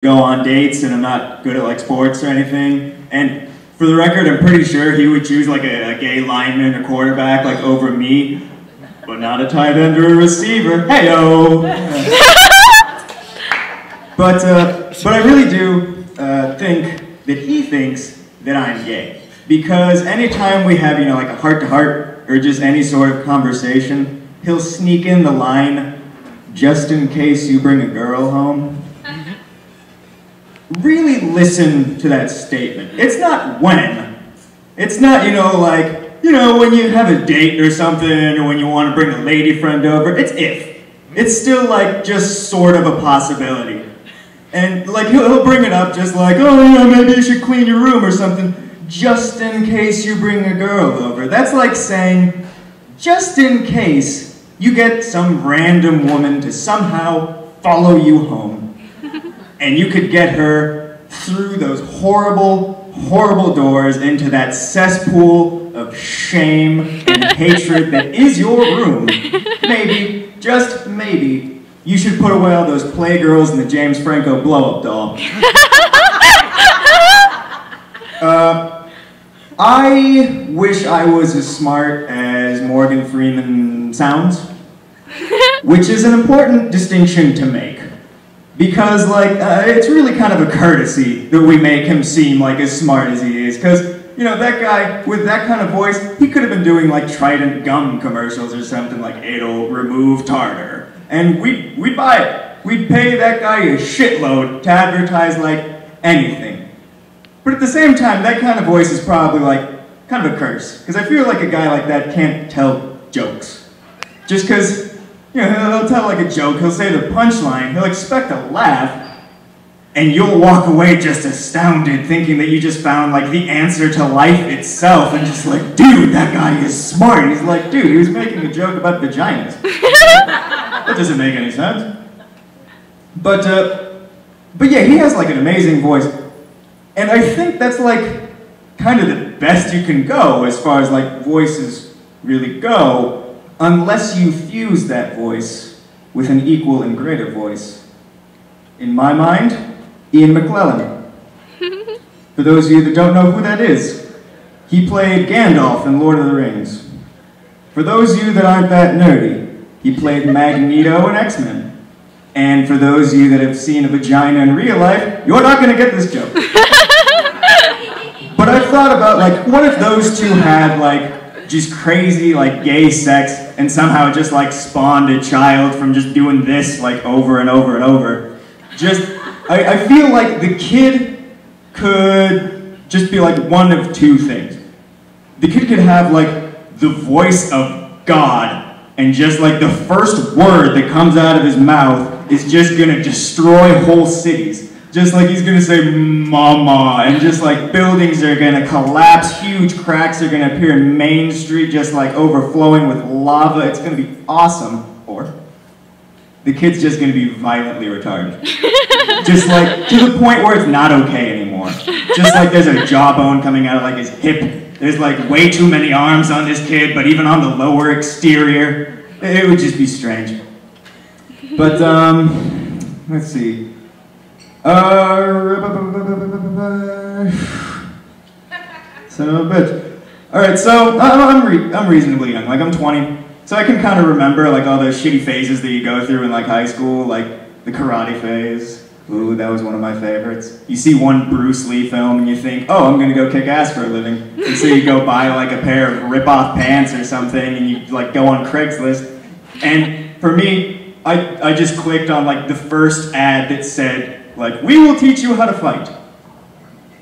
go on dates, and I'm not good at like sports or anything. And for the record, I'm pretty sure he would choose like a gay lineman or quarterback like over me, but not a tight end or a receiver. Heyo. But I really do think that he thinks that I'm gay, because anytime we have like a heart-to-heart or just any sort of conversation, he'll sneak in the line, "Just in case you bring a girl home." Really listen to that statement. It's not when. It's not, when you have a date or something, or when you want to bring a lady friend over. It's if. It's still like just sort of a possibility. And like he'll bring it up just like, "Oh yeah, maybe you should clean your room or something, just in case you bring a girl over." That's like saying, just in case you get some random woman to somehow follow you home. And you could get her through those horrible, horrible doors into that cesspool of shame and hatred that is your room. Maybe, just maybe, you should put away all those Playgirls and the James Franco blow-up doll. I wish I was as smart as Morgan Freeman sounds, which is an important distinction to make. Because, it's really kind of a courtesy that we make him seem like as smart as he is. Because, that guy with that kind of voice, he could have been doing like Trident gum commercials or something like, "It'll remove tartar." And we'd buy it. We'd pay that guy a shitload to advertise like anything. But at the same time, that kind of voice is probably like kind of a curse. Because I feel like a guy like that can't tell jokes. Just because, he'll tell like a joke, he'll say the punchline, he'll expect a laugh, and you'll walk away just astounded, thinking that you just found like the answer to life itself, and just like, dude, that guy is smart. He's like, dude, he was making a joke about vaginas. That doesn't make any sense. But yeah, he has like an amazing voice, and I think that's like kind of the best you can go as far as like voices really go, unless you fuse that voice with an equal and greater voice. In my mind, Ian McClellan. For those of you that don't know who that is, he played Gandalf in Lord of the Rings. For those of you that aren't that nerdy, he played Magneto in X-Men. And for those of you that have seen a vagina in real life, you're not gonna get this joke. But I've thought about, like, what if those two had, like, just crazy, like, gay sex, and somehow just, like, spawned a child from just doing this, like, over and over and over. I feel like the kid could just be, like, one of two things. The kid could have, like, the voice of God, and just, like, the first word that comes out of his mouth is just gonna destroy whole cities. Just like he's gonna say "mama," and just like buildings are gonna collapse, huge cracks are gonna appear in Main Street, just like overflowing with lava. It's gonna be awesome. Or the kid's just gonna be violently retarded. Just like to the point where it's not okay anymore. Just like there's a jawbone coming out of like his hip. There's like way too many arms on this kid, but even on the lower exterior, it would just be strange. But let's see. Son of a bitch. Alright, so I'm reasonably young, like I'm 20, so I can kind of remember like all those shitty phases that you go through in like high school, like the karate phase. Ooh, that was one of my favorites. You see one Bruce Lee film and you think, oh, I'm gonna go kick ass for a living. And so you go buy like a pair of rip-off pants or something and you like go on Craigslist. And for me, I just clicked on like the first ad that said, like, "We will teach you how to fight."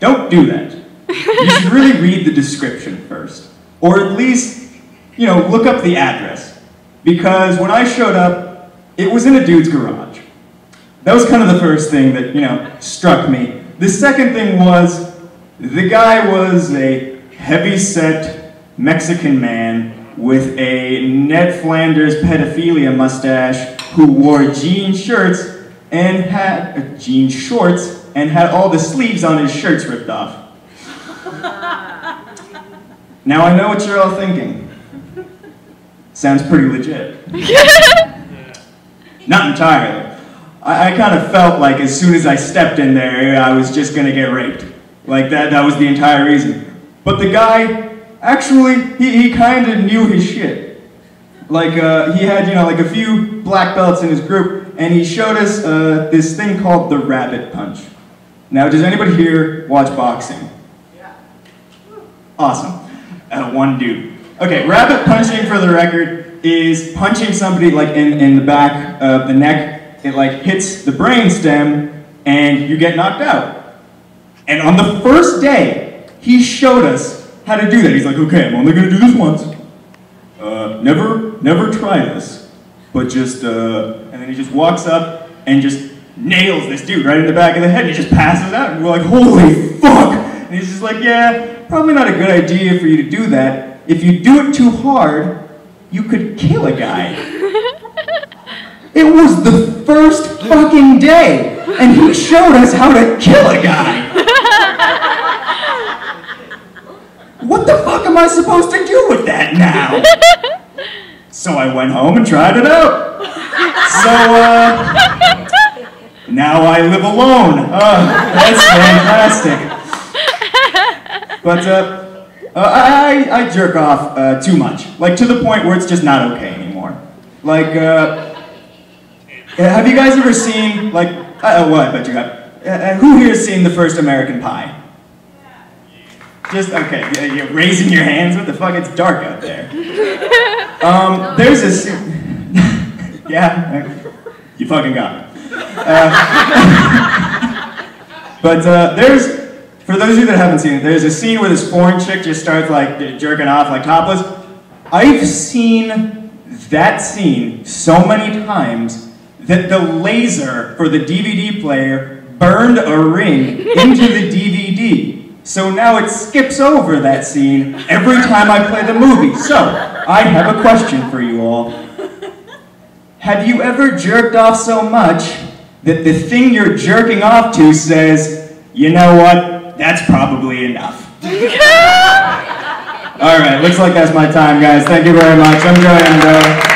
Don't do that. You should really read the description first. Or at least, look up the address. Because when I showed up, it was in a dude's garage. That was kind of the first thing that, struck me. The second thing was, the guy was a heavy-set Mexican man with a Ned Flanders pedophilia mustache who wore jean shorts and had all the sleeves on his shirts ripped off. Now I know what you're all thinking. Sounds pretty legit. Not entirely. I kind of felt like as soon as I stepped in there, I was just gonna get raped. Like that was the entire reason. But the guy, actually, he kind of knew his shit. Like, he had, like a few black belts in his group, and he showed us this thing called the rabbit punch. Now, does anybody here watch boxing? Yeah. Awesome. One dude. Okay, rabbit punching, for the record, is punching somebody like in the back of the neck. It like hits the brain stem, and you get knocked out. And on the first day, he showed us how to do that. He's like, okay, I'm only gonna do this once. Never try this. But just, and then he just walks up and just nails this dude right in the back of the head, and he just passes out, and we're like, holy fuck! And he's just like, yeah, probably not a good idea for you to do that. If you do it too hard, you could kill a guy. It was the first fucking day, and he showed us how to kill a guy. What the fuck am I supposed to do with that now? So I went home and tried it out. So, now I live alone. That's fantastic. But, I jerk off too much. Like, to the point where it's just not okay anymore. Like, have you guys ever seen, like, well, I bet you have. Who here has seen the first American Pie? Just, okay, you're raising your hands, what the fuck, it's dark out there. There's a scene, yeah, you fucking got it. But there's, for those of you that haven't seen it, there's a scene where this foreign chick just starts like jerking off like topless. I've seen that scene so many times that the laser for the DVD player burned a ring into the DVD. So now it skips over that scene every time I play the movie. So, I have a question for you all. Have you ever jerked off so much that the thing you're jerking off to says, you know what, that's probably enough? Alright, looks like that's my time, guys. Thank you very much. I'm Joey Amendola.